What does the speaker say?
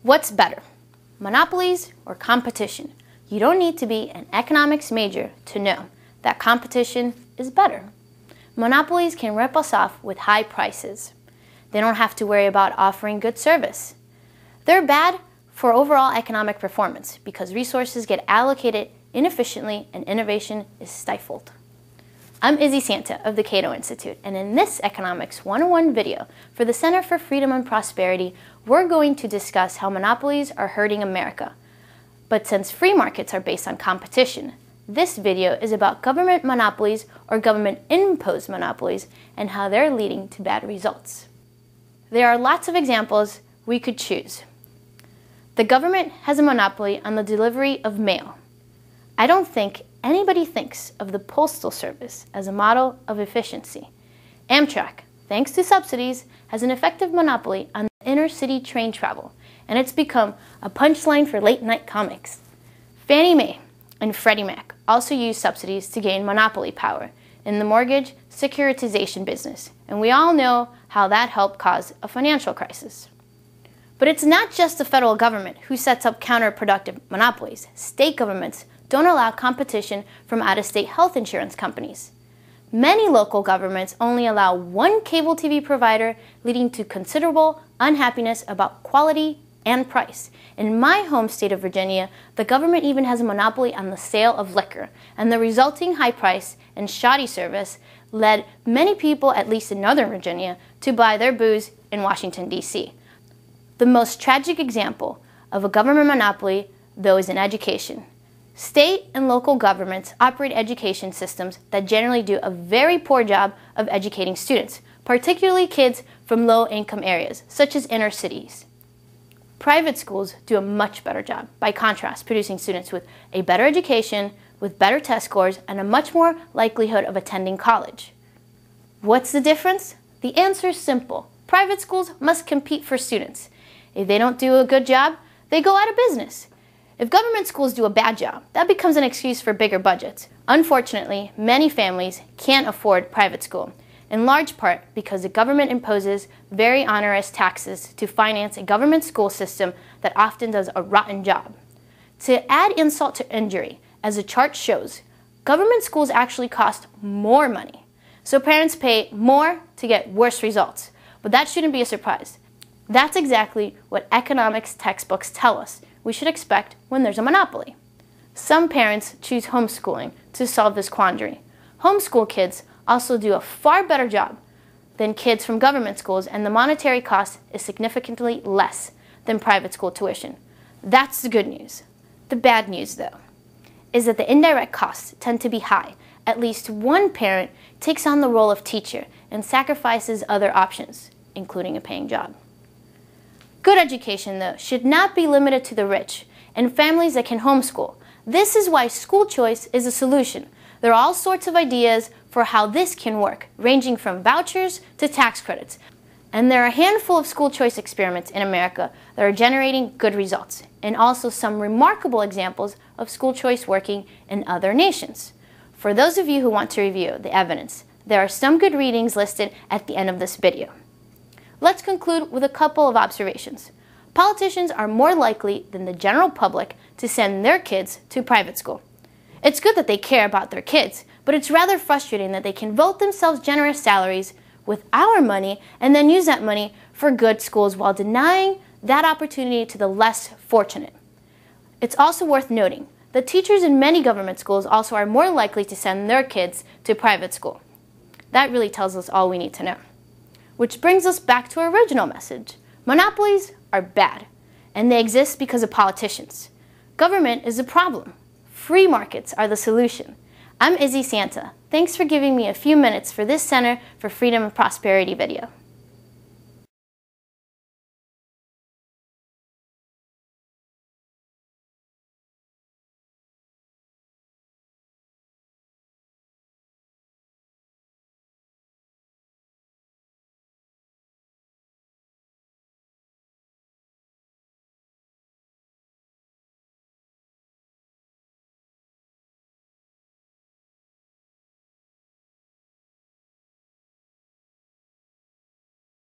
What's better, monopolies or competition? You don't need to be an economics major to know that competition is better. Monopolies can rip us off with high prices. They don't have to worry about offering good service. They're bad for overall economic performance because resources get allocated inefficiently and innovation is stifled. I'm Izzy Santa of the Cato Institute, and in this Economics 101 video for the Center for Freedom and Prosperity, we're going to discuss how monopolies are hurting America. But since free markets are based on competition, this video is about government monopolies or government-imposed monopolies and how they're leading to bad results. There are lots of examples we could choose. The government has a monopoly on the delivery of mail. I don't think anybody thinks of the Postal Service as a model of efficiency. Amtrak, thanks to subsidies, has an effective monopoly on inner-city train travel, and it's become a punchline for late-night comics. Fannie Mae and Freddie Mac also use subsidies to gain monopoly power in the mortgage securitization business, and we all know how that helped cause a financial crisis. But it's not just the federal government who sets up counterproductive monopolies. State governments don't allow competition from out-of-state health insurance companies. Many local governments only allow one cable TV provider, leading to considerable unhappiness about quality and price. In my home state of Virginia, the government even has a monopoly on the sale of liquor, and the resulting high price and shoddy service led many people, at least in Northern Virginia, to buy their booze in Washington, D.C. The most tragic example of a government monopoly, though, is in education. State and local governments operate education systems that generally do a very poor job of educating students, particularly kids from low-income areas, such as inner cities. Private schools do a much better job, by contrast, producing students with a better education, with better test scores, and a much more likelihood of attending college. What's the difference? The answer is simple. Private schools must compete for students. If they don't do a good job, they go out of business. If government schools do a bad job, that becomes an excuse for bigger budgets. Unfortunately, many families can't afford private school, in large part because the government imposes very onerous taxes to finance a government school system that often does a rotten job. To add insult to injury, as the chart shows, government schools actually cost more money. So parents pay more to get worse results. But that shouldn't be a surprise. That's exactly what economics textbooks tell us we should expect when there's a monopoly. Some parents choose homeschooling to solve this quandary. Homeschool kids also do a far better job than kids from government schools, and the monetary cost is significantly less than private school tuition. That's the good news. The bad news, though, is that the indirect costs tend to be high. At least one parent takes on the role of teacher and sacrifices other options, including a paying job. Good education, though, should not be limited to the rich and families that can homeschool. This is why school choice is a solution. There are all sorts of ideas for how this can work, ranging from vouchers to tax credits. And there are a handful of school choice experiments in America that are generating good results, and also some remarkable examples of school choice working in other nations. For those of you who want to review the evidence, there are some good readings listed at the end of this video. Let's conclude with a couple of observations. Politicians are more likely than the general public to send their kids to private school. It's good that they care about their kids, but it's rather frustrating that they can vote themselves generous salaries with our money and then use that money for good schools while denying that opportunity to the less fortunate. It's also worth noting that teachers in many government schools also are more likely to send their kids to private school. That really tells us all we need to know. Which brings us back to our original message. Monopolies are bad, and they exist because of politicians. Government is the problem. Free markets are the solution. I'm Izzy Santa. Thanks for giving me a few minutes for this Center for Freedom and Prosperity video.